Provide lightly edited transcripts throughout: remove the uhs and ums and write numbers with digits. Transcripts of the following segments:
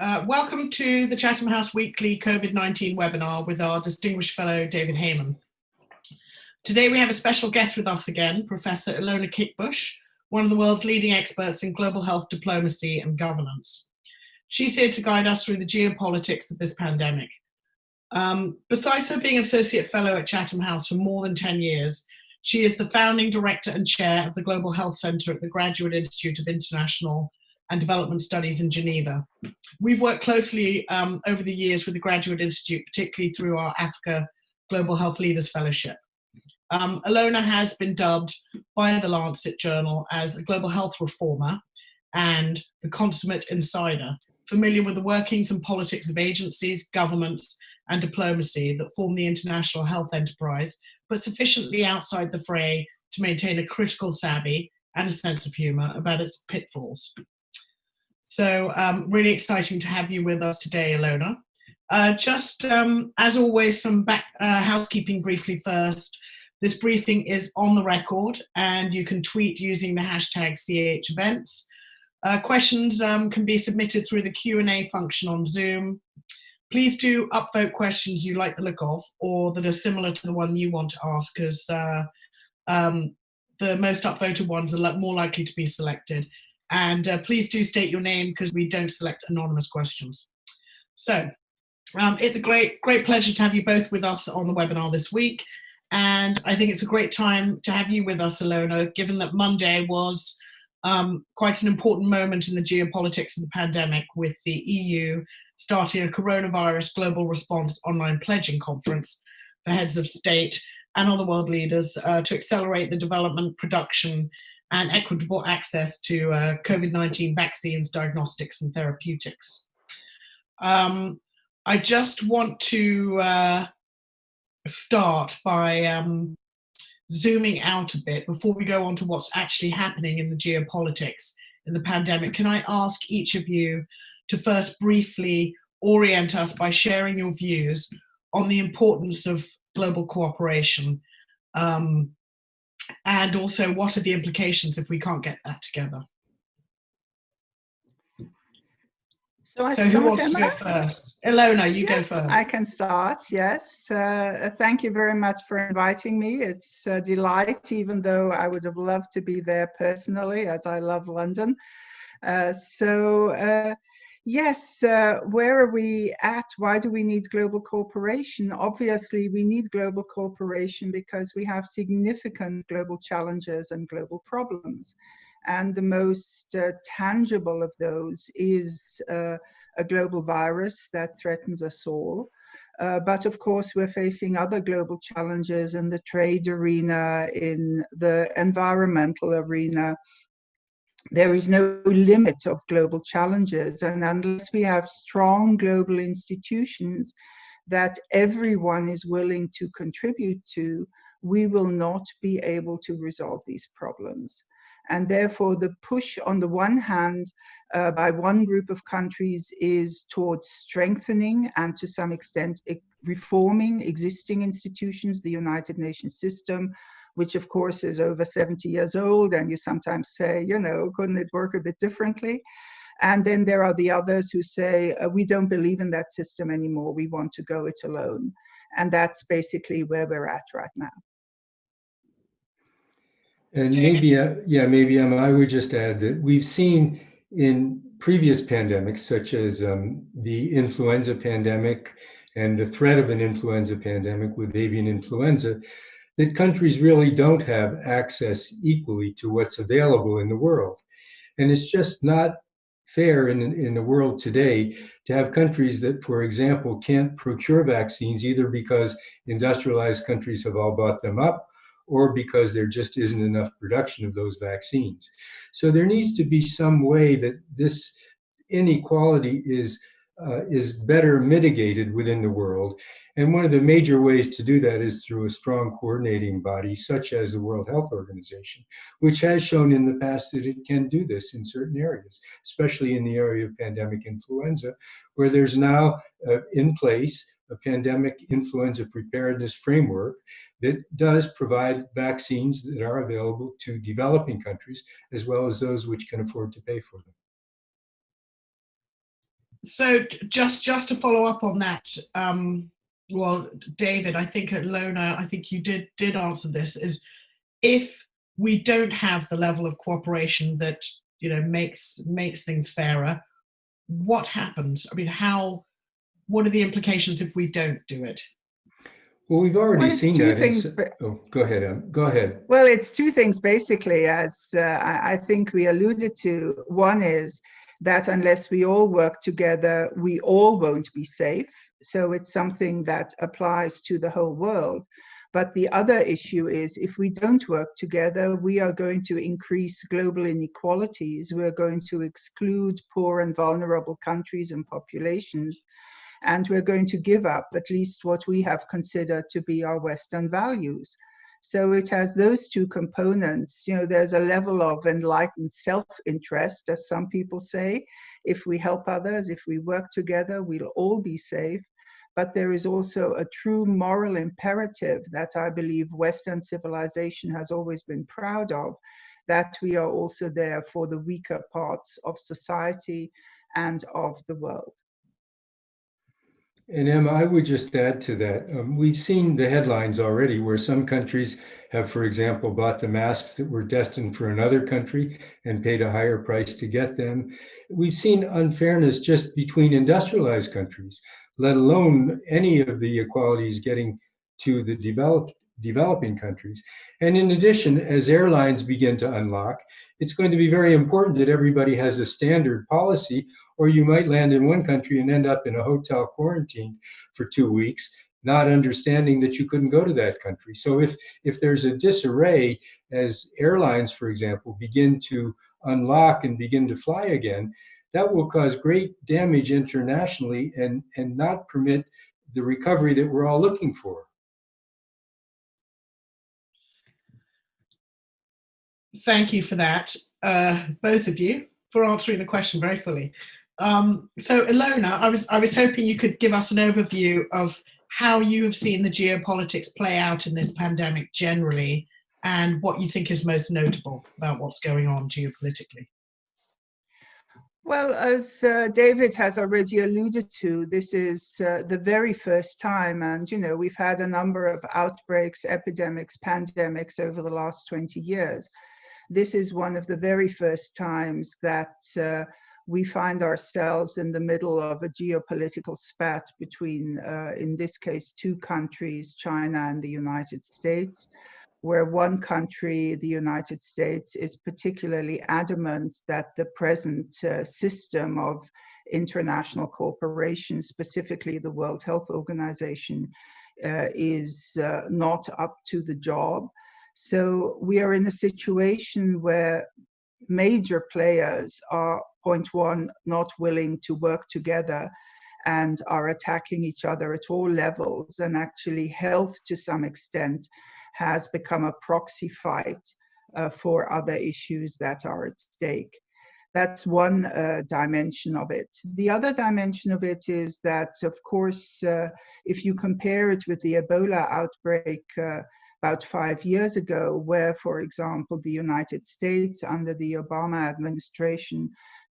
Welcome to the Chatham House Weekly COVID-19 webinar with our distinguished fellow, David Heymman. Today we have a special guest with us again, Professor Ilona Kickbush, one of the world's leading experts in global health diplomacy and governance. She's here to guide us through the geopolitics of this pandemic. Besides her being an Associate Fellow at Chatham House for more than 10 years, she is the founding director and chair of the Global Health Center at the Graduate Institute of International and Development Studies in Geneva. We've worked closely over the years with the Graduate Institute, particularly through our Africa Global Health Leaders Fellowship. Ilona has been dubbed by the Lancet Journal as a global health reformer and the consummate insider, familiar with the workings and politics of agencies, governments, and diplomacy that form the international health enterprise, but sufficiently outside the fray to maintain a critical savvy and a sense of humor about its pitfalls. So really exciting to have you with us today, Ilona. As always, some housekeeping briefly first. This briefing is on the record and you can tweet using the hashtag #CHEvents. Questions can be submitted through the Q&A function on Zoom. Please do upvote questions you like the look of or that are similar to the one you want to ask, because the most upvoted ones are more likely to be selected. And please do state your name because we don't select anonymous questions. So it's a great pleasure to have you both with us on the webinar this week. And I think it's a great time to have you with us, Ilona, given that Monday was quite an important moment in the geopolitics of the pandemic, with the EU starting a coronavirus global response online pledging conference for heads of state and other world leaders to accelerate the development, production, and equitable access to COVID-19 vaccines, diagnostics, and therapeutics. I just want to start by zooming out a bit before we go on to what's actually happening in the geopolitics in the pandemic. Can I ask each of you to first briefly orient us by sharing your views on the importance of global cooperation, and also what are the implications if we can't get that together? So who wants to go first? Ilona, you go first. I can start, yes. Thank you very much for inviting me. It's a delight, even though I would have loved to be there personally, as I love London. Yes, where are we at? Why do we need global cooperation? Obviously, we need global cooperation because we have significant global challenges and global problems. And the most tangible of those is a global virus that threatens us all. But of course, we're facing other global challenges in the trade arena, in the environmental arena. There is no limit of global challenges, and unless we have strong global institutions that everyone is willing to contribute to, we will not be able to resolve these problems. And therefore, the push on the one hand by one group of countries is towards strengthening and to some extent reforming existing institutions, the United Nations system, which of course is over 70 years old, and you sometimes say, you know, couldn't it work a bit differently? And then there are the others who say, we don't believe in that system anymore, we want to go it alone. And that's basically where we're at right now. And maybe, I would just add that we've seen in previous pandemics, such as the influenza pandemic and the threat of an influenza pandemic with avian influenza, that countries really don't have access equally to what's available in the world. And it's just not fair in the world today to have countries that, for example, can't procure vaccines either because industrialized countries have all bought them up or because there just isn't enough production of those vaccines. So there needs to be some way that this inequality is better mitigated within the world. And one of the major ways to do that is through a strong coordinating body, such as the World Health Organization, which has shown in the past that it can do this in certain areas, especially in the area of pandemic influenza, where there's now in place a pandemic influenza preparedness framework that does provide vaccines that are available to developing countries, as well as those which can afford to pay for them. So just to follow up on that, well, David, I think Lona, I think you did answer this, is if we don't have the level of cooperation that makes things fairer, what happens? I mean, what are the implications if we don't do it? Well, we've already Well, it's seen two that. things. Oh, go ahead, Go ahead. Well, it's two things basically, as I think we alluded to. One is that unless we all work together, we all won't be safe. So it's something that applies to the whole world. But the other issue is if we don't work together, we are going to increase global inequalities. We're going to exclude poor and vulnerable countries and populations. And we're going to give up at least what we have considered to be our Western values. So it has those two components. There's a level of enlightened self-interest, as some people say. If we help others, if we work together, we'll all be safe. But there is also a true moral imperative that I believe Western civilization has always been proud of, that we are also there for the weaker parts of society and of the world. And Emma, I would just add to that. We've seen the headlines already where some countries have, for example, bought the masks that were destined for another country and paid a higher price to get them. We've seen unfairness just between industrialized countries, let alone any of the equalities getting to the developing countries. And in addition, as airlines begin to unlock, it's going to be very important that everybody has a standard policy, or you might land in one country and end up in a hotel quarantine for 2 weeks, not understanding that you couldn't go to that country. So if there's a disarray as airlines, for example, begin to unlock and begin to fly again, that will cause great damage internationally and not permit the recovery that we're all looking for. Thank you for that, both of you, for answering the question very fully. So Ilona, I was hoping you could give us an overview of how you have seen the geopolitics play out in this pandemic generally, and what you think is most notable about what's going on geopolitically. Well, as David has already alluded to, this is the very first time, and we've had a number of outbreaks, epidemics, pandemics over the last 20 years. This is one of the very first times that we find ourselves in the middle of a geopolitical spat between, in this case, two countries, China and the United States, where one country, the United States, is particularly adamant that the present system of international cooperation, specifically the World Health Organization, is not up to the job. So we are in a situation where major players are, point one, not willing to work together and are attacking each other at all levels. And actually health, to some extent, has become a proxy fight for other issues that are at stake. That's one dimension of it. The other dimension of it is that, of course, if you compare it with the Ebola outbreak about 5 years ago, where, for example, the United States under the Obama administration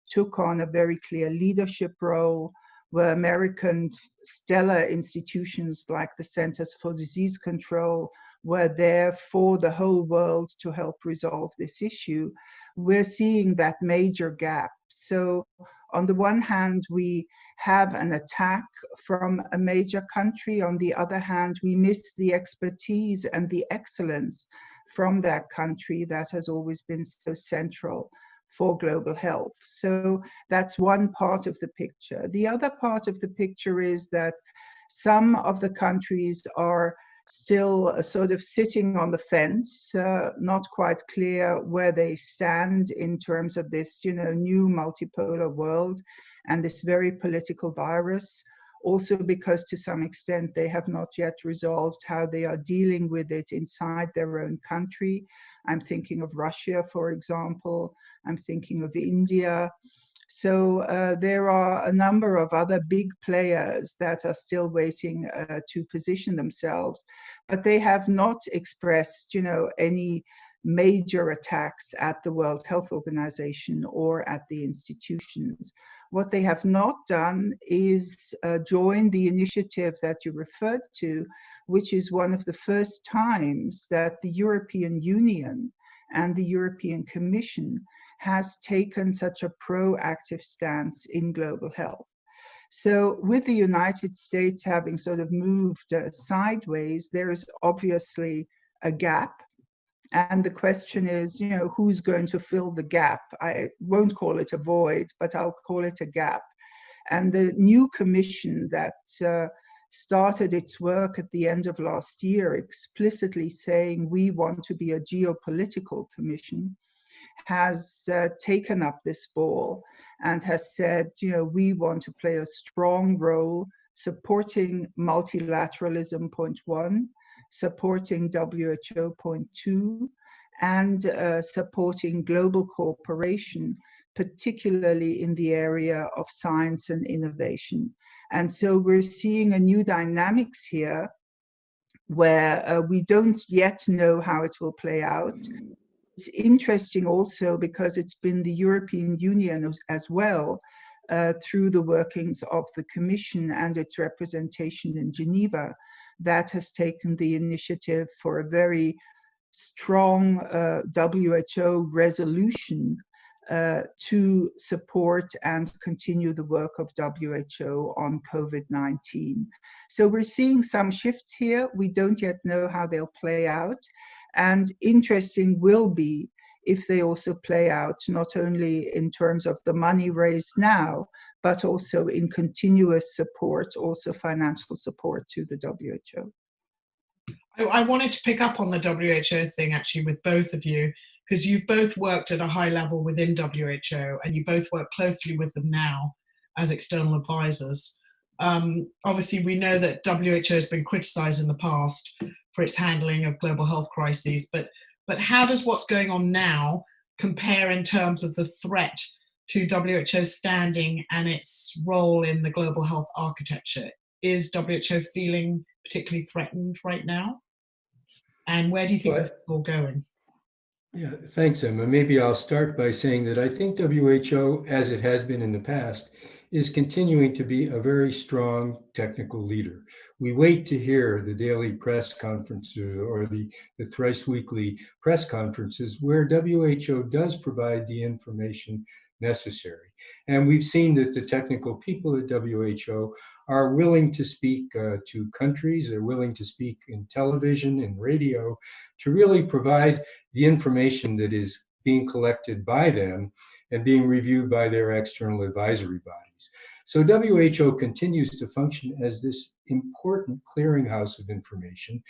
took on a very clear leadership role, where American stellar institutions like the Centers for Disease Control were there for the whole world to help resolve this issue, we're seeing that major gap. So on the one hand, we have an attack from a major country. On the other hand, we miss the expertise and the excellence from that country that has always been so central for global health. So that's one part of the picture. The other part of the picture is that some of the countries are still sort of sitting on the fence, not quite clear where they stand in terms of this, new multipolar world and this very political virus. Also because to some extent they have not yet resolved how they are dealing with it inside their own country. I'm thinking of Russia, for example. I'm thinking of India. So there are a number of other big players that are still waiting to position themselves, but they have not expressed, any major attacks at the World Health Organization or at the institutions. What they have not done is join the initiative that you referred to, which is one of the first times that the European Union and the European Commission has taken such a proactive stance in global health. So with the United States having sort of moved sideways, there is obviously a gap. And the question is, who's going to fill the gap? I won't call it a void, but I'll call it a gap. And the new commission that started its work at the end of last year, explicitly saying we want to be a geopolitical commission, has taken up this ball and has said, we want to play a strong role supporting multilateralism, point one, supporting WHO, point two, and supporting global cooperation, particularly in the area of science and innovation. And so we're seeing a new dynamics here where we don't yet know how it will play out. It's interesting also because it's been the European Union as well, through the workings of the Commission and its representation in Geneva, that has taken the initiative for a very strong WHO resolution to support and continue the work of WHO on COVID-19. So we're seeing some shifts here. We don't yet know how they'll play out. And interesting will be if they also play out not only in terms of the money raised now, but also in continuous support, also financial support to the WHO. I wanted to pick up on the WHO thing actually with both of you, because you've both worked at a high level within WHO and you both work closely with them now as external advisors. Obviously, we know that WHO has been criticized in the past for its handling of global health crises, but how does what's going on now compare in terms of the threat to WHO's standing and its role in the global health architecture? Is WHO feeling particularly threatened right now? And where do you think this is all going? Yeah, thanks, Emma. Maybe I'll start by saying that I think WHO, as it has been in the past, is continuing to be a very strong technical leader. We wait to hear the daily press conferences or the thrice weekly press conferences where WHO does provide the information necessary. And we've seen that the technical people at WHO are willing to speak to countries, they're willing to speak in television and radio to really provide the information that is being collected by them and being reviewed by their external advisory bodies. So WHO continues to function as this important clearinghouse of information,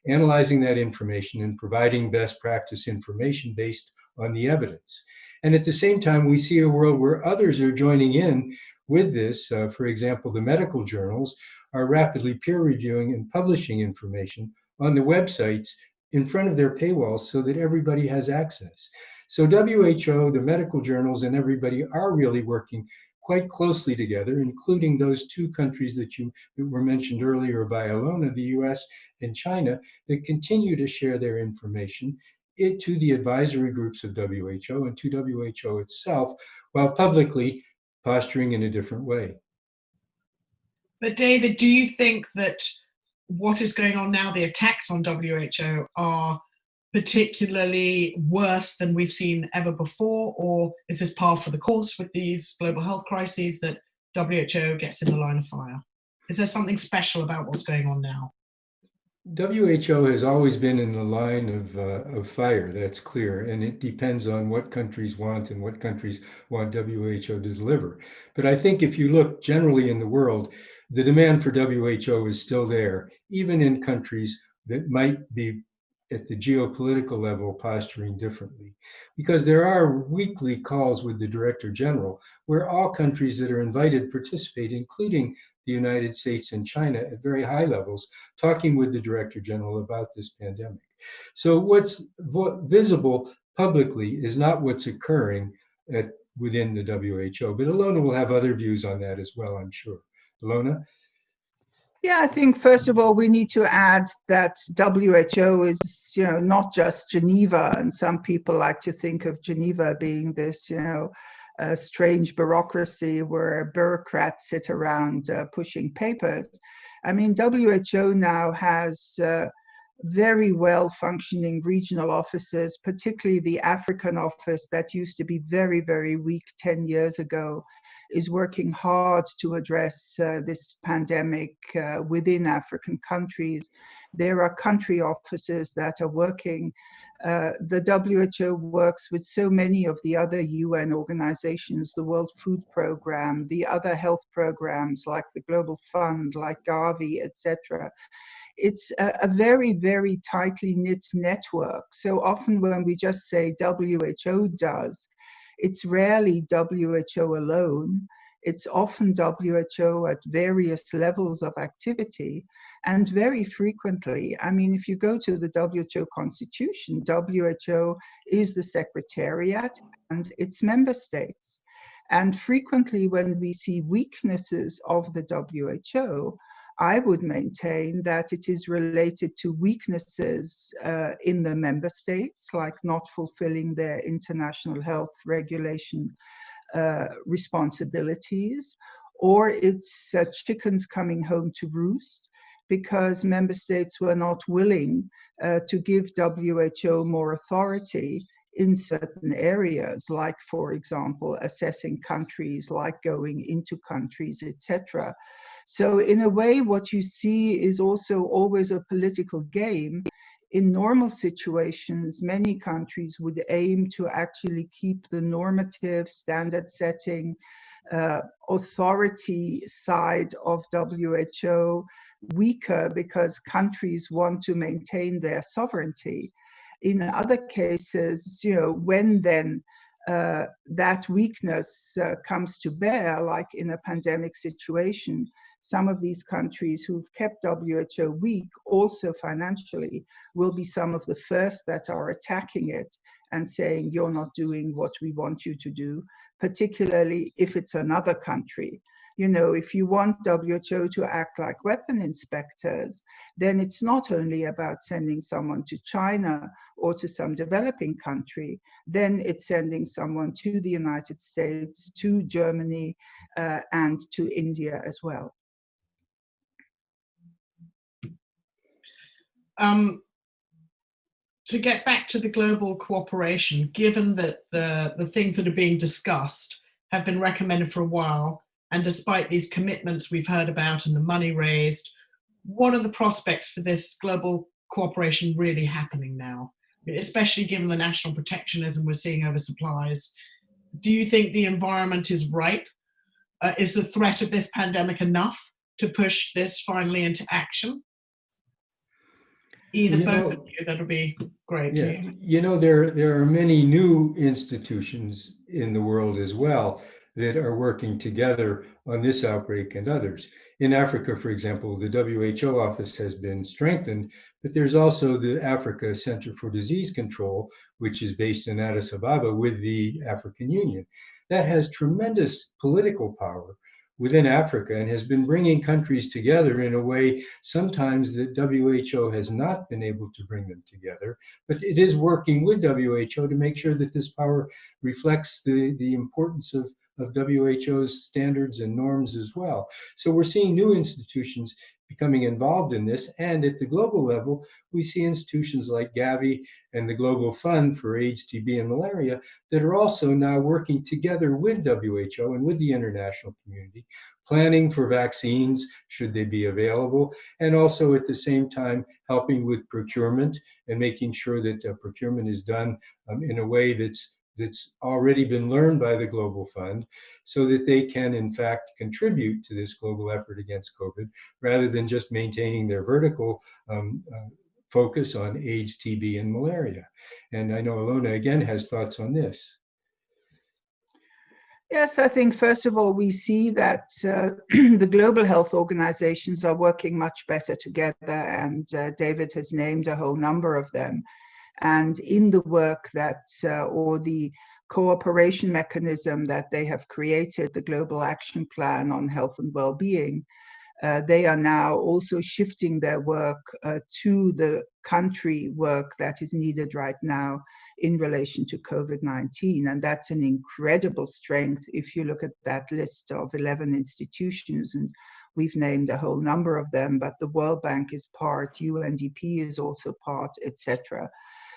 analyzing that information and providing best practice information based on the evidence. And at the same time, we see a world where others are joining in with this. For example, the medical journals are rapidly peer reviewing and publishing information on the websites in front of their paywalls so that everybody has access. So WHO, the medical journals, and everybody are really working quite closely together, including those two countries that were mentioned earlier by Ilona, the US and China, that continue to share their information to the advisory groups of WHO and to WHO itself, while publicly posturing in a different way. But David, do you think that what is going on now, the attacks on WHO, are particularly worse than we've seen ever before? Or is this par for the course with these global health crises that WHO gets in the line of fire? Is there something special about what's going on now? WHO has always been in the line of fire, that's clear, and it depends on what countries want and what countries want WHO to deliver. But I think if you look generally in the world, the demand for WHO is still there, even in countries that might be at the geopolitical level posturing differently. Because there are weekly calls with the Director General where all countries that are invited participate, including the United States and China at very high levels, talking with the Director General about this pandemic. So what's visible publicly is not what's occurring within the WHO, but Ilona will have other views on that as well, I'm sure. Ilona? Yeah, I think first of all, we need to add that WHO is, not just Geneva, and some people like to think of Geneva being this, a strange bureaucracy where bureaucrats sit around pushing papers. I mean, WHO now has very well functioning regional offices, particularly the African office that used to be very, very weak 10 years ago, is working hard to address this pandemic within African countries. There are country offices that are working. The WHO works with so many of the other UN organizations, the World Food Programme, the other health programs like the Global Fund, like Gavi, etc. It's a very, very tightly knit network. So often when we just say WHO does, it's rarely WHO alone. It's often WHO at various levels of activity. And very frequently, I mean, if you go to the WHO constitution, WHO is the secretariat and its member states. And frequently when we see weaknesses of the WHO, I would maintain that it is related to weaknesses in the member states, like not fulfilling their international health regulation responsibilities, or it's chickens coming home to roost because member states were not willing to give WHO more authority in certain areas, like, for example, assessing countries, like going into countries, etc. So in a way, what you see is also always a political game. In normal situations, many countries would aim to actually keep the normative, standard setting, authority side of WHO weaker because countries want to maintain their sovereignty. In other cases, you know, when then that weakness comes to bear, like in a pandemic situation, some of these countries who've kept WHO weak, also financially, will be some of the first that are attacking it and saying, you're not doing what we want you to do, particularly if it's another country. You know, if you want WHO to act like weapon inspectors, then it's not only about sending someone to China or to some developing country, then it's sending someone to the United States, to Germany, and to India as well. To get back to the global cooperation, given that the things that are being discussed have been recommended for a while, and despite these commitments we've heard about and the money raised, what are the prospects for this global cooperation really happening now, especially given the national protectionism we're seeing over supplies? Do you think the environment is ripe? Is the threat of this pandemic enough to push this finally into action? Either both of you, that would be great. Yeah, you know, there are many new institutions in the world as well that are working together on this outbreak and others. In Africa, for example, the WHO office has been strengthened, but there's also the Africa Center for Disease Control, which is based in Addis Ababa with the African Union. That has tremendous political power within Africa and has been bringing countries together in a way sometimes that WHO has not been able to bring them together, but it is working with WHO to make sure that this power reflects the importance of WHO's standards and norms as well. So we're seeing new institutions becoming involved in this, and at the global level, we see institutions like Gavi and the Global Fund for AIDS, TB, and malaria that are also now working together with WHO and with the international community, planning for vaccines should they be available, and also at the same time helping with procurement and making sure that procurement is done in a way that's already been learned by the Global Fund so that they can in fact contribute to this global effort against COVID rather than just maintaining their vertical focus on AIDS, TB, and malaria. And I know Ilona again has thoughts on this. Yes, I think first of all, we see that the global health organizations are working much better together, and David has named a whole number of them. And in the work that, or the cooperation mechanism that they have created, the Global Action Plan on Health and Well-being, they are now also shifting their work to the country work that is needed right now in relation to COVID-19. And that's an incredible strength if you look at that list of 11 institutions, and we've named a whole number of them, but the World Bank is part, UNDP is also part, etc.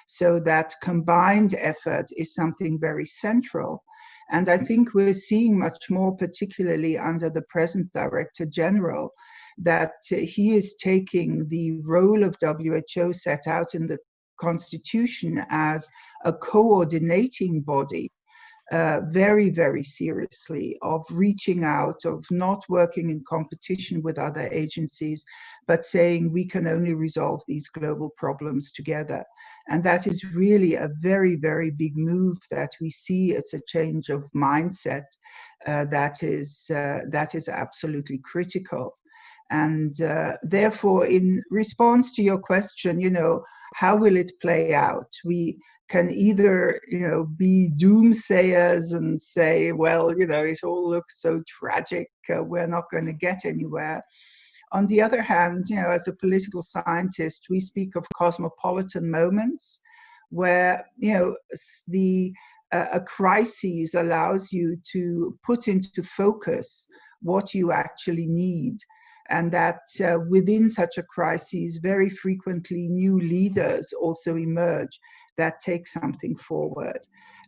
So that combined effort is something very central. And I think we're seeing much more, particularly under the present Director General, that he is taking the role of WHO set out in the Constitution as a coordinating body very, very seriously, of reaching out, of not working in competition with other agencies, but saying we can only resolve these global problems together. And that is really a very, very big move that we see. It's a change of mindset that is absolutely critical. And therefore, in response to your question, how will it play out? We can either, be doomsayers and say, well, it all looks so tragic, we're not going to get anywhere. On the other hand, as a political scientist, we speak of cosmopolitan moments where, a crisis allows you to put into focus what you actually need. And that within such a crisis, very frequently new leaders also emerge that take something forward.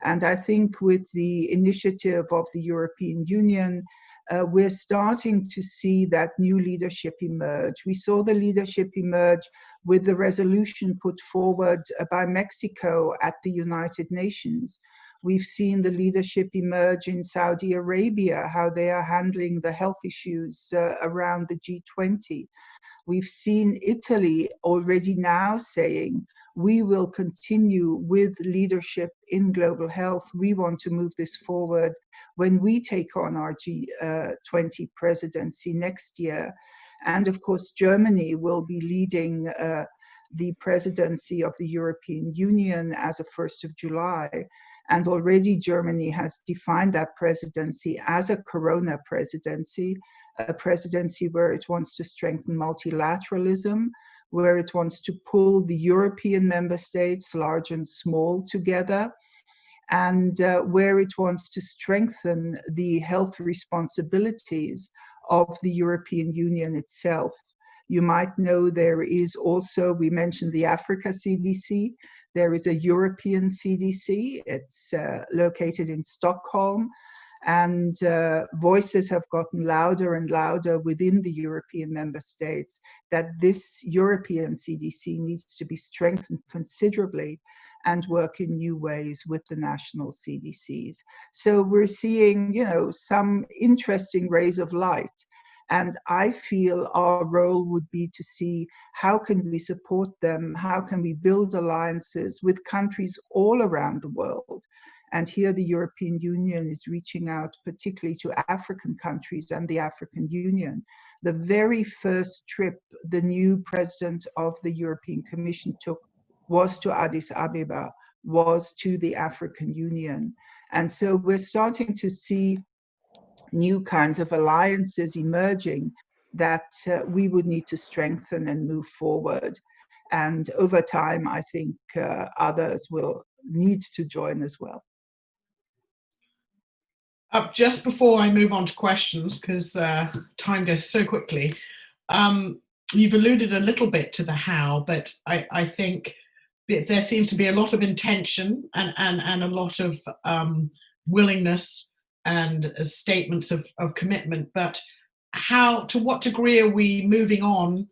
And I think with the initiative of the European Union, we're starting to see that new leadership emerge. We saw the leadership emerge with the resolution put forward by Mexico at the United Nations. We've seen the leadership emerge in Saudi Arabia, how they are handling the health issues around the G20. We've seen Italy already now saying, we will continue with leadership in global health. We want to move this forward when we take on our G20 presidency next year. And of course, Germany will be leading the presidency of the European Union as of 1st of July. And already Germany has defined that presidency as a Corona presidency, a presidency where it wants to strengthen multilateralism, where it wants to pull the European member states, large and small, together, and where it wants to strengthen the health responsibilities of the European Union itself. You might know there is also, we mentioned the Africa CDC, there is a European CDC. It's located in Stockholm, and voices have gotten louder and louder within the European member states that this European CDC needs to be strengthened considerably and work in new ways with the national CDCs. So we're seeing, some interesting rays of light. And I feel our role would be to see how can we support them, how can we build alliances with countries all around the world. And here the European Union is reaching out particularly to African countries and the African Union. The very first trip the new president of the European Commission took was to Addis Ababa, was to the African Union. And so we're starting to see new kinds of alliances emerging that we would need to strengthen and move forward. And over time, I think others will need to join as well. Just before I move on to questions, because time goes so quickly, you've alluded a little bit to the how, but I think there seems to be a lot of intention and a lot of willingness and statements of commitment, but to what degree are we moving on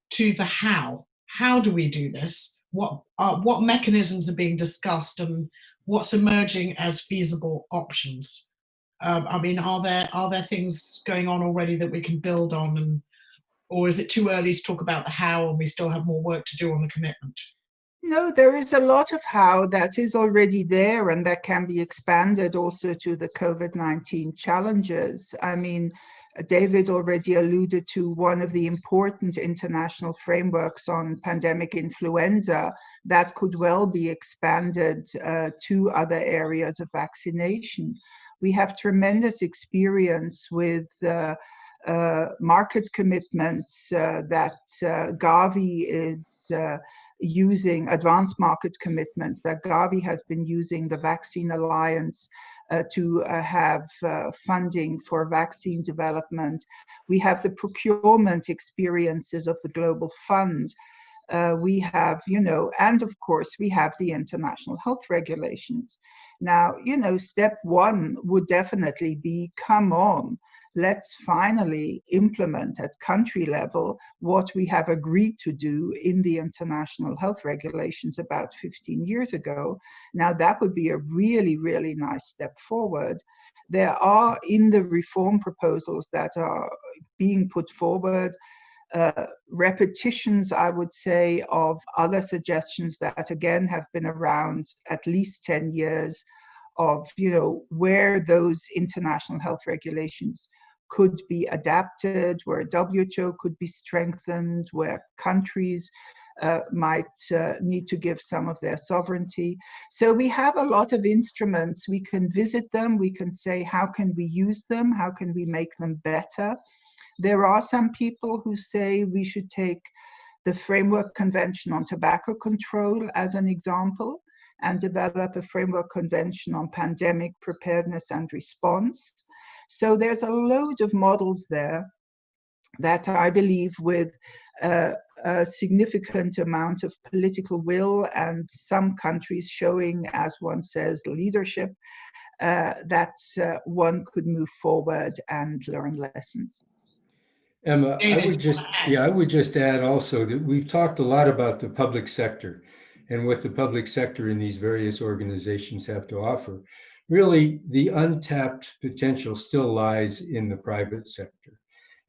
to the how? How do we do this? What mechanisms are being discussed, and what's emerging as feasible options? I mean, are there things going on already that we can build on, or is it too early to talk about the how and we still have more work to do on the commitment? No, there is a lot of how that is already there, and that can be expanded also to the COVID-19 challenges. I mean, David already alluded to one of the important international frameworks on pandemic influenza that could well be expanded to other areas of vaccination. We have tremendous experience with market commitments that Gavi is using advanced market commitments, that Gavi has been using the Vaccine Alliance to have funding for vaccine development. We have the procurement experiences of the Global Fund. We have, and of course, we have the international health regulations. Now, step one would definitely be, come on, let's finally implement at country level what we have agreed to do in the international health regulations about 15 years ago. Now, that would be a really, really nice step forward. There are, in the reform proposals that are being put forward, repetitions, I would say, of other suggestions that again have been around at least 10 years of, where those international health regulations could be adapted, where WHO could be strengthened, where countries might need to give some of their sovereignty. So we have a lot of instruments. We can visit them. We can say, how can we use them? How can we make them better? There are some people who say we should take the Framework Convention on Tobacco Control as an example and develop a Framework Convention on Pandemic Preparedness and Response. So there's a load of models there that I believe, with a significant amount of political will and some countries showing, as one says, leadership, that one could move forward and learn lessons. Emma, I would just add also that we've talked a lot about the public sector and what the public sector in these various organizations have to offer. Really, the untapped potential still lies in the private sector.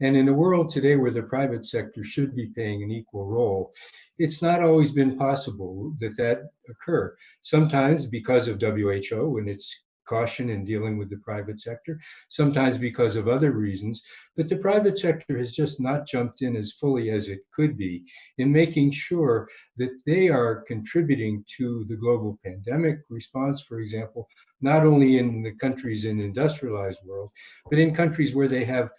And in a world today where the private sector should be playing an equal role, it's not always been possible that occur. Sometimes because of WHO and its caution in dealing with the private sector, sometimes because of other reasons, but the private sector has just not jumped in as fully as it could be in making sure that they are contributing to the global pandemic response, for example, not only in the countries in the industrialized world, but in countries where they have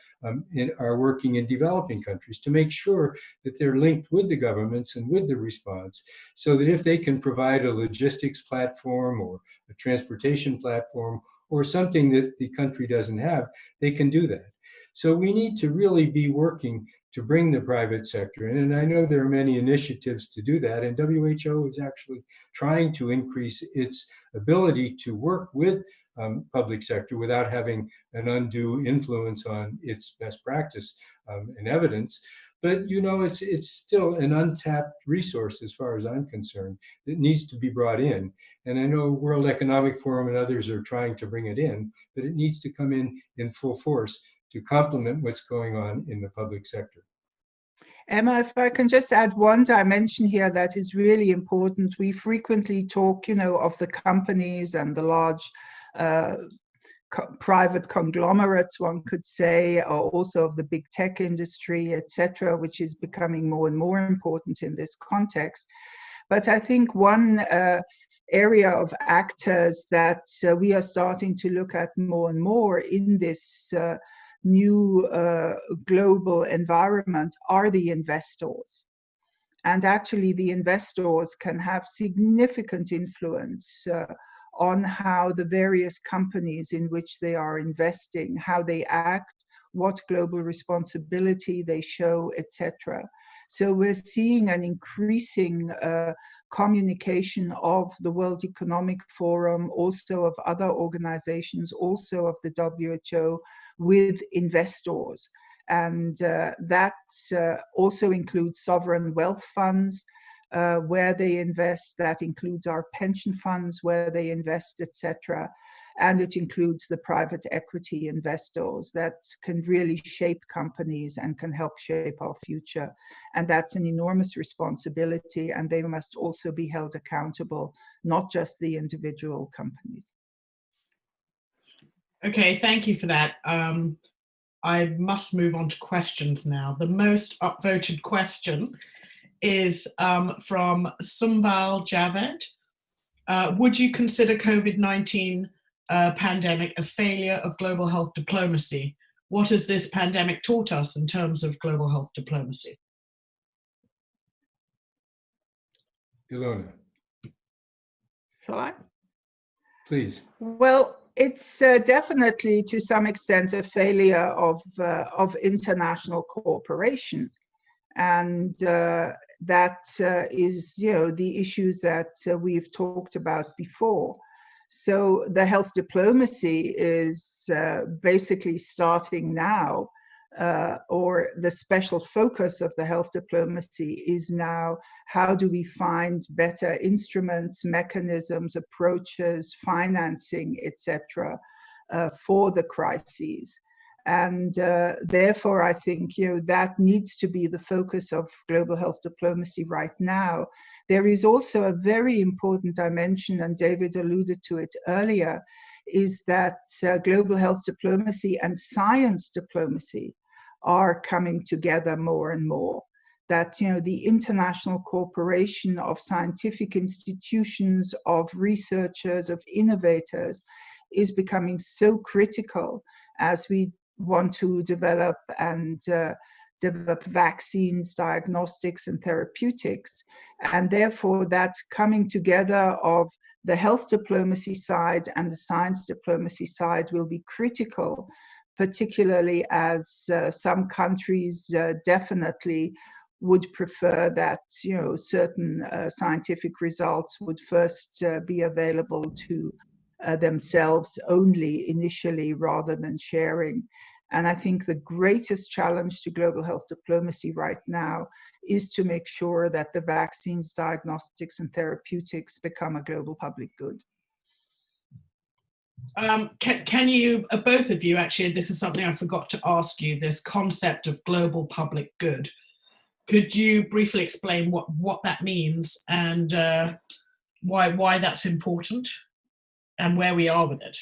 are working in developing countries, to make sure that they're linked with the governments and with the response, so that if they can provide a logistics platform or a transportation platform or something that the country doesn't have, they can do that. So we need to really be working to bring the private sector in. And I know there are many initiatives to do that. And WHO is actually trying to increase its ability to work with public sector without having an undue influence on its best practice and evidence. But it's still an untapped resource as far as I'm concerned that needs to be brought in. And I know World Economic Forum and others are trying to bring it in, but it needs to come in full force to complement what's going on in the public sector. Emma, if I can just add one dimension here that is really important. We frequently talk, of the companies and the large private conglomerates, one could say, or also of the big tech industry, etc., which is becoming more and more important in this context. But I think one area of actors that we are starting to look at more and more in this new global environment are the investors. And actually the investors can have significant influence on how the various companies in which they are investing, how they act, what global responsibility they show, etc. So we're seeing an increasing communication of the World Economic Forum, also of other organizations, also of the WHO, with investors. And that also includes sovereign wealth funds, where they invest. That includes our pension funds, where they invest, etc. And it includes the private equity investors that can really shape companies and can help shape our future. And that's an enormous responsibility, and they must also be held accountable, not just the individual companies. Okay, thank you for that. I must move on to questions now. The most upvoted question is from Sumbal Javed. Would you consider COVID-19 pandemic a failure of global health diplomacy? What has this pandemic taught us in terms of global health diplomacy? Ilona, Shall I? please. Well, it's definitely to some extent a failure of international cooperation, and that is, the issues that we've talked about before. So the health diplomacy is basically starting now, or the special focus of the health diplomacy is now how do we find better instruments, mechanisms, approaches, financing, etc., for the crises. And therefore, I think that needs to be the focus of global health diplomacy right now. There is also a very important dimension, and David alluded to it earlier, is that global health diplomacy and science diplomacy are coming together more and more. That the international cooperation of scientific institutions, of researchers, of innovators is becoming so critical as we want to develop vaccines, diagnostics, and therapeutics. And therefore, that coming together of the health diplomacy side and the science diplomacy side will be critical, particularly as some countries definitely would prefer that certain scientific results would first be available to themselves only initially, rather than sharing. And I think the greatest challenge to global health diplomacy right now is to make sure that the vaccines, diagnostics, and therapeutics become a global public good. Can you, both of you, actually, this is something I forgot to ask you, this concept of global public good. Could you briefly explain what that means and why that's important and where we are with it?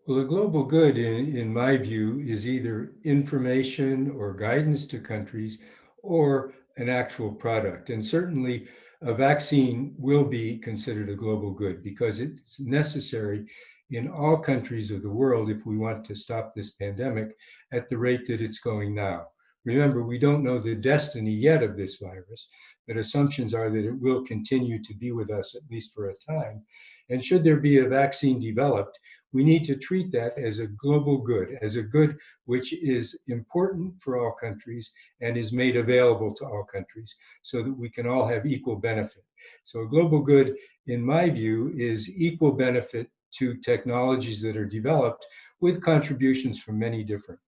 Well, a global good, in my view, is either information or guidance to countries or an actual product. And certainly a vaccine will be considered a global good because it's necessary in all countries of the world if we want to stop this pandemic at the rate that it's going now. Remember, we don't know the destiny yet of this virus, but assumptions are that it will continue to be with us at least for a time. And should there be a vaccine developed, we need to treat that as a global good, as a good which is important for all countries and is made available to all countries so that we can all have equal benefit. So a global good, in my view, is equal benefit to technologies that are developed with contributions from many different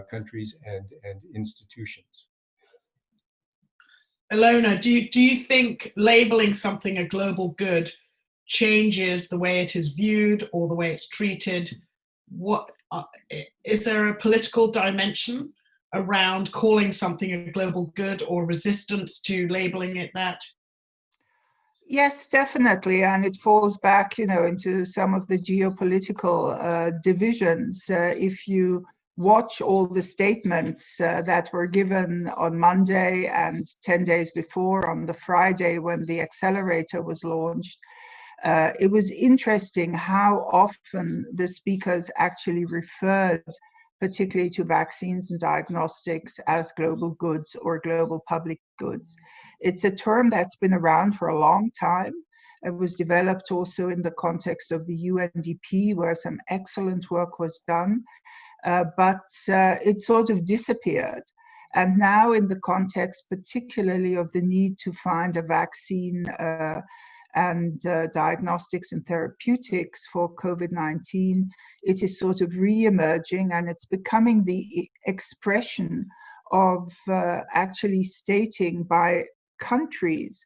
countries and institutions. Ilona, do you think labeling something a global good changes the way it is viewed or the way it's treated? What is there a political dimension around calling something a global good or resistance to labeling it that? Yes, definitely, and it falls back, into some of the geopolitical divisions. If you watch all the statements that were given on Monday and 10 days before on the Friday when the accelerator was launched, it was interesting how often the speakers actually referred particularly to vaccines and diagnostics as global goods or global public goods. It's a term that's been around for a long time. It was developed also in the context of the UNDP, where some excellent work was done, but it sort of disappeared. And now in the context particularly of the need to find a vaccine and diagnostics and therapeutics for COVID-19, it is sort of re-emerging, and it's becoming the expression of actually stating by countries,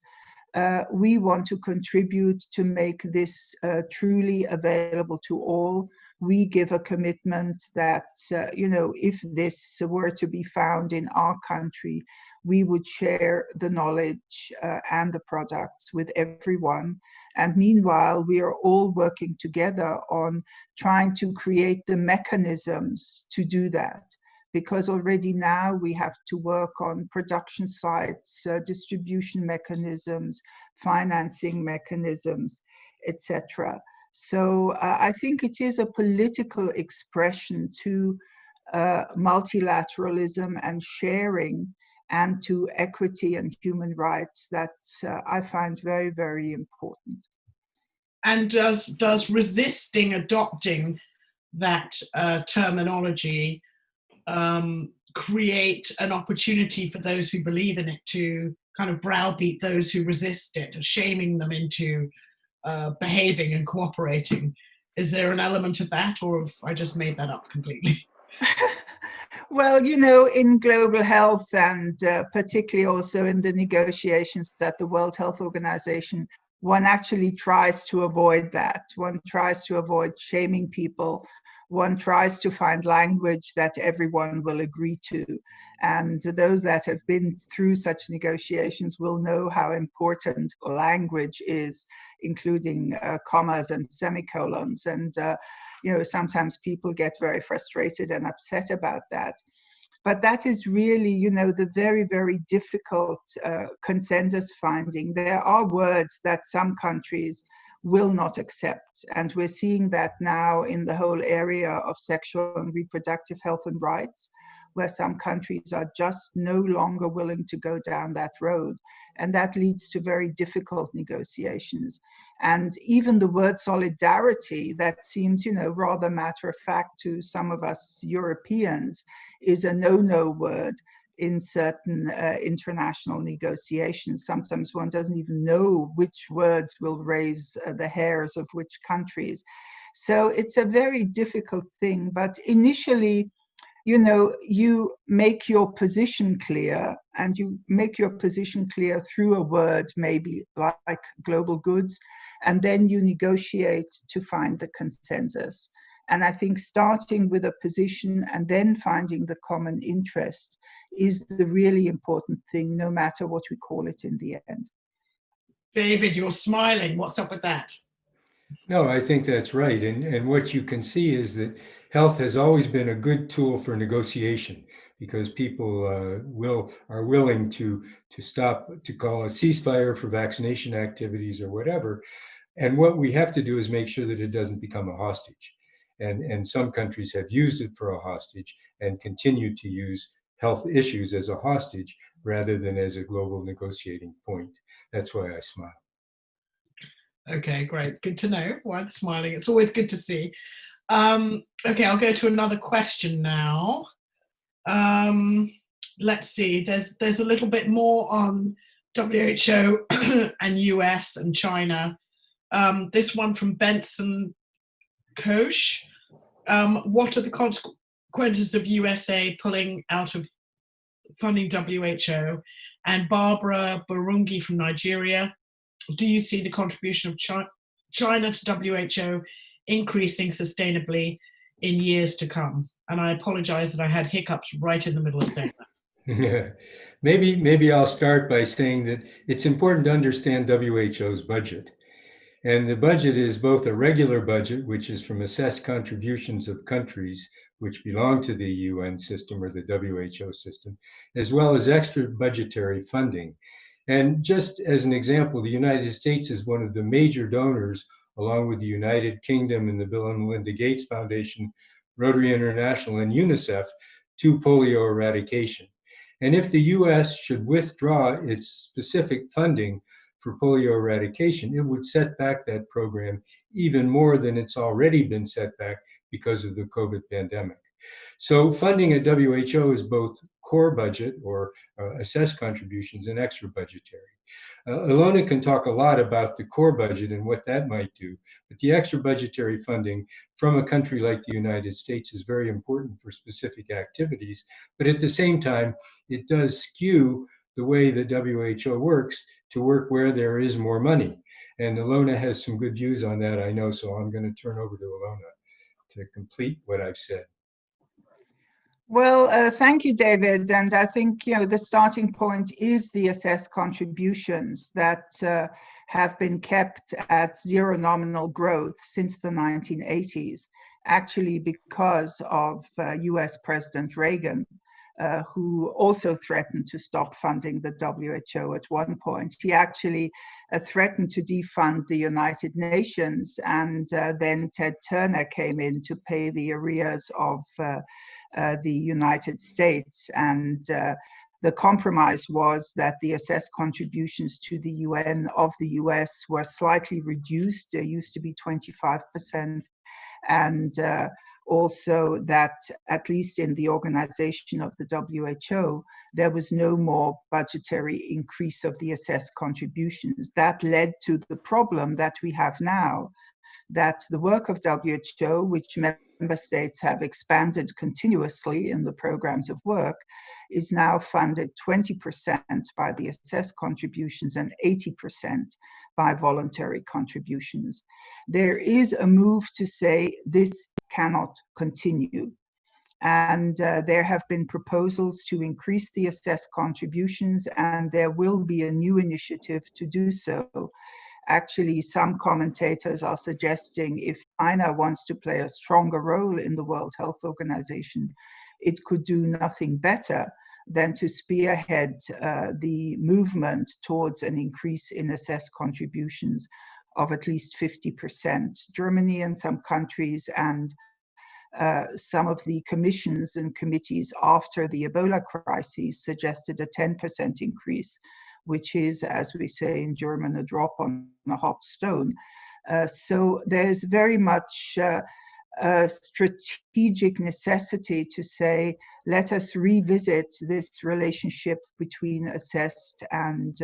we want to contribute to make this truly available to all. We give a commitment that, if this were to be found in our country, we would share the knowledge and the products with everyone. And meanwhile, we are all working together on trying to create the mechanisms to do that. Because already now we have to work on production sites, distribution mechanisms, financing mechanisms, etc. So I think it is a political expression to multilateralism and sharing and to equity and human rights that I find very, very important. And does resisting adopting that terminology create an opportunity for those who believe in it to kind of browbeat those who resist it, shaming them into behaving and cooperating? Is there an element of that, or have I just made that up completely? Well, you know, in global health and particularly also in the negotiations at the World Health Organization, one actually tries to avoid that. One tries to avoid shaming people. One tries to find language that everyone will agree to. And those that have been through such negotiations will know how important language is, including commas and semicolons. And you know, sometimes people get very frustrated and upset about that. But that is really, you know, the very, very difficult consensus finding. There are words that some countries will not accept. And we're seeing that now in the whole area of sexual and reproductive health and rights, where some countries are just no longer willing to go down that road. And that leads to very difficult negotiations. And even the word solidarity, that seems, you know, rather matter of fact to some of us Europeans, is a no-no word in certain international negotiations. Sometimes one doesn't even know which words will raise the hairs of which countries. So it's a very difficult thing. But initially, you know, you make your position clear, and you make your position clear through a word maybe like global goods, and then you negotiate to find the consensus. And I think starting with a position and then finding the common interest is the really important thing, no matter what we call it in the end. David, you're smiling. What's up with that? No, I think that's right. And what you can see is that health has always been a good tool for negotiation, because people are willing to stop, to call a ceasefire for vaccination activities or whatever. And what we have to do is make sure that it doesn't become a hostage. And some countries have used it for a hostage and continue to use health issues as a hostage rather than as a global negotiating point. That's why I smile. Okay, great. Good to know why the smiling. It's always good to see. Okay, I'll go to another question now. Let's see. There's a little bit more on WHO and US and China. This one from Benson Koch. What are the consequences of USA pulling out of funding WHO? And Barbara Burungi from Nigeria. Do you see the contribution of China to WHO increasing sustainably in years to come? And I apologize that I had hiccups right in the middle of saying that. Maybe I'll start by saying that it's important to understand WHO's budget. And the budget is both a regular budget, which is from assessed contributions of countries which belong to the UN system or the WHO system, as well as extra budgetary funding. And just as an example, the United States is one of the major donors, along with the United Kingdom and the Bill and Melinda Gates Foundation, Rotary International, and UNICEF, to polio eradication. And if the US should withdraw its specific funding for polio eradication, it would set back that program even more than it's already been set back because of the COVID pandemic. So funding at WHO is both core budget or assessed contributions and extra budgetary. Ilona can talk a lot about the core budget and what that might do, but the extra budgetary funding from a country like the United States is very important for specific activities, but at the same time, it does skew the way the WHO works to work where there is more money. And Ilona has some good views on that, I know, so I'm going to turn over to Ilona to complete what I've said. Well, thank you, David. And I think, you know, the starting point is the assessed contributions that have been kept at zero nominal growth since the 1980s, actually because of US President Reagan, who also threatened to stop funding the WHO at one point. He actually threatened to defund the United Nations, and then Ted Turner came in to pay the arrears of the United States, and the compromise was that the assessed contributions to the UN of the US were slightly reduced. There used to be 25%, and also that at least in the organization of the WHO, there was no more budgetary increase of the assessed contributions. That led to the problem that we have now, that the work of WHO, which member states have expanded continuously in the programs of work, is now funded 20% by the assessed contributions and 80% by voluntary contributions. There is a move to say this cannot continue. And there have been proposals to increase the assessed contributions, and there will be a new initiative to do so. Actually, some commentators are suggesting if China wants to play a stronger role in the World Health Organization, it could do nothing better than to spearhead the movement towards an increase in assessed contributions of at least 50%. Germany and some countries and some of the commissions and committees after the Ebola crisis suggested a 10% increase, which is, as we say in German, a drop on a hot stone. So there's very much a strategic necessity to say, let us revisit this relationship between assessed and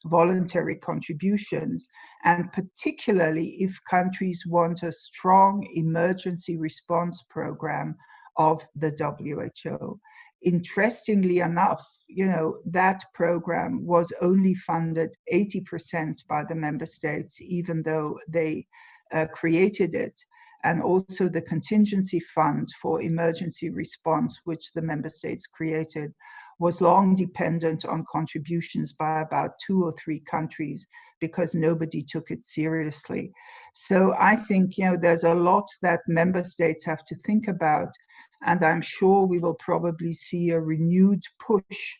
voluntary contributions, and particularly if countries want a strong emergency response program of the WHO. Interestingly enough, that program was only funded 80% by the member states, even though they created it. And also the contingency fund for emergency response, which the member states created, was long dependent on contributions by about 2 or 3 countries because nobody took it seriously. So I think, there's a lot that member states have to think about, and I'm sure we will probably see a renewed push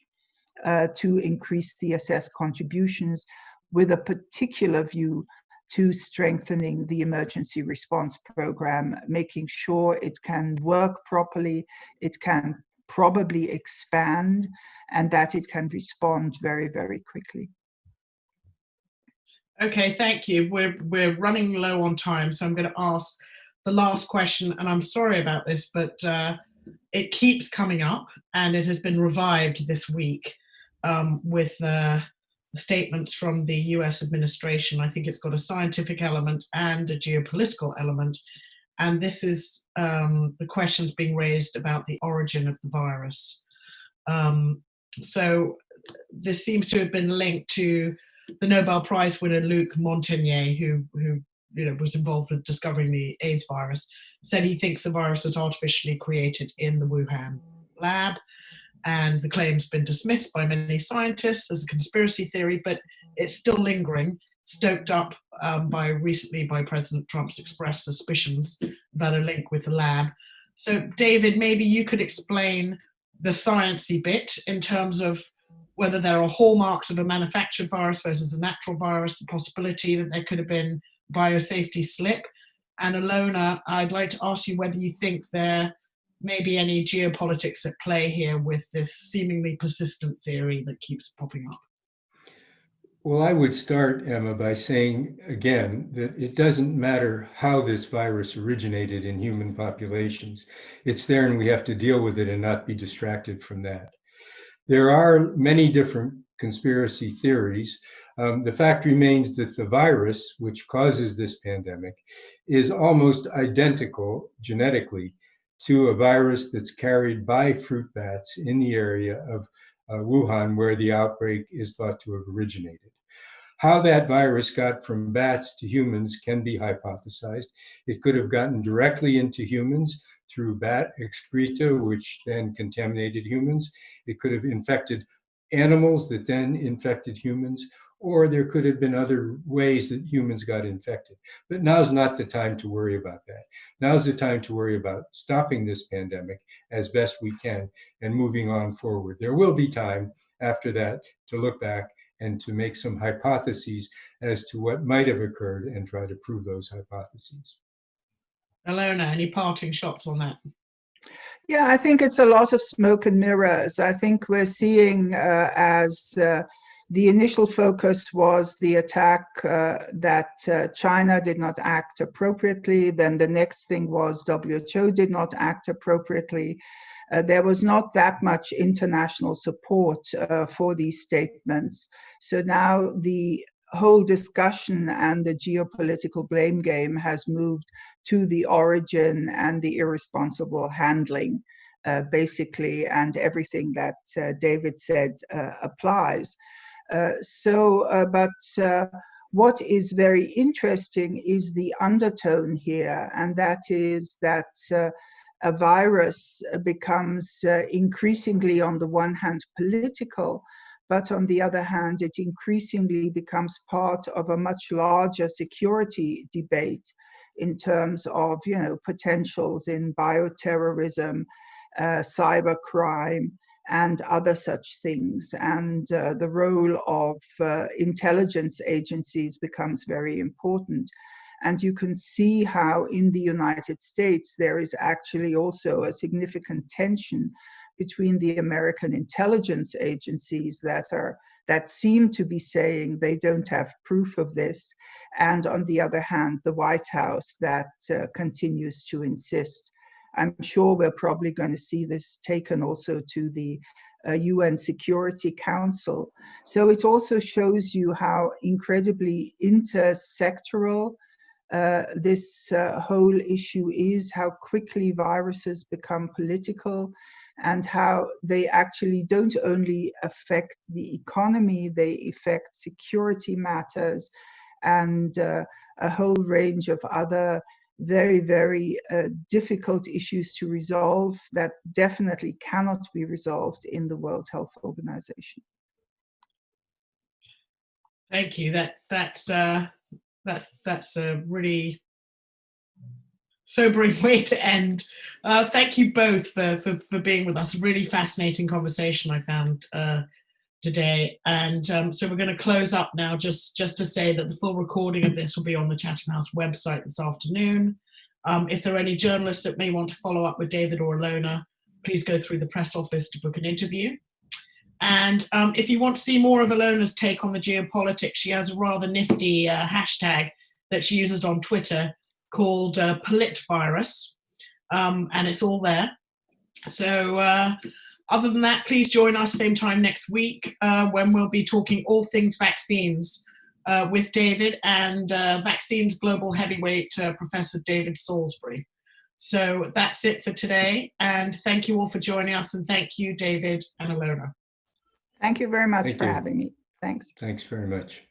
to increase the assessed contributions with a particular view to strengthening the emergency response program, making sure it can work properly, it can probably expand, and that it can respond very, very quickly. Okay, thank you. We're running low on time, so I'm going to ask the last question, and I'm sorry about this, but it keeps coming up, and it has been revived this week with statements from the US administration. I think it's got a scientific element and a geopolitical element. And this is the questions being raised about the origin of the virus. So this seems to have been linked to the Nobel Prize winner Luc Montagnier, who was involved with discovering the AIDS virus, said he thinks the virus was artificially created in the Wuhan lab. And the claim's been dismissed by many scientists as a conspiracy theory, but it's still lingering, stoked up recently by President Trump's expressed suspicions about a link with the lab. So David, maybe you could explain the sciencey bit in terms of whether there are hallmarks of a manufactured virus versus a natural virus, the possibility that there could have been biosafety slip. And Ilona, I'd like to ask you whether you think there may be any geopolitics at play here with this seemingly persistent theory that keeps popping up. Well, I would start, Emma, by saying again that it doesn't matter how this virus originated in human populations. It's there and we have to deal with it and not be distracted from that. There are many different conspiracy theories. The fact remains that the virus, which causes this pandemic, is almost identical genetically to a virus that's carried by fruit bats in the area of Wuhan, where the outbreak is thought to have originated. How that virus got from bats to humans can be hypothesized. It could have gotten directly into humans through bat excreta, which then contaminated humans. It could have infected animals that then infected humans, or there could have been other ways that humans got infected. But now's not the time to worry about that. Now's the time to worry about stopping this pandemic as best we can and moving on forward. There will be time after that to look back and to make some hypotheses as to what might have occurred and try to prove those hypotheses. Ilona, any parting shots on that? Yeah, I think it's a lot of smoke and mirrors. I think we're seeing as the initial focus was the attack that China did not act appropriately. Then the next thing was WHO did not act appropriately. There was not that much international support for these statements. So now the whole discussion and the geopolitical blame game has moved to the origin and the irresponsible handling, basically, and everything that David said applies. But what is very interesting is the undertone here, and that is that a virus becomes increasingly, on the one hand, political, but on the other hand, it increasingly becomes part of a much larger security debate in terms of, potentials in bioterrorism, cybercrime, and other such things. And the role of intelligence agencies becomes very important. And you can see how in the United States there is actually also a significant tension between the American intelligence agencies that seem to be saying they don't have proof of this, and on the other hand, the White House that continues to insist. I'm sure we're probably going to see this taken also to the UN Security Council. So it also shows you how incredibly intersectoral this whole issue is, how quickly viruses become political, and how they actually don't only affect the economy, they affect security matters and a whole range of other very, very difficult issues to resolve that definitely cannot be resolved in the World Health Organization. Thank you. That's a really sobering way to end. Thank you both for being with us. A really fascinating conversation I found today. And so we're going to close up now, just to say that the full recording of this will be on the Chatham House website this afternoon. If there are any journalists that may want to follow up with David or Ilona, please go through the press office to book an interview. And if you want to see more of Ilona's take on the geopolitics, she has a rather nifty hashtag that she uses on Twitter called Politvirus, and it's all there. So other than that, please join us same time next week when we'll be talking all things vaccines with David and vaccines global heavyweight Professor David Salisbury. So that's it for today, and thank you all for joining us, and thank you, David and Ilona. Thank you very much for having me. Thanks. Thanks very much.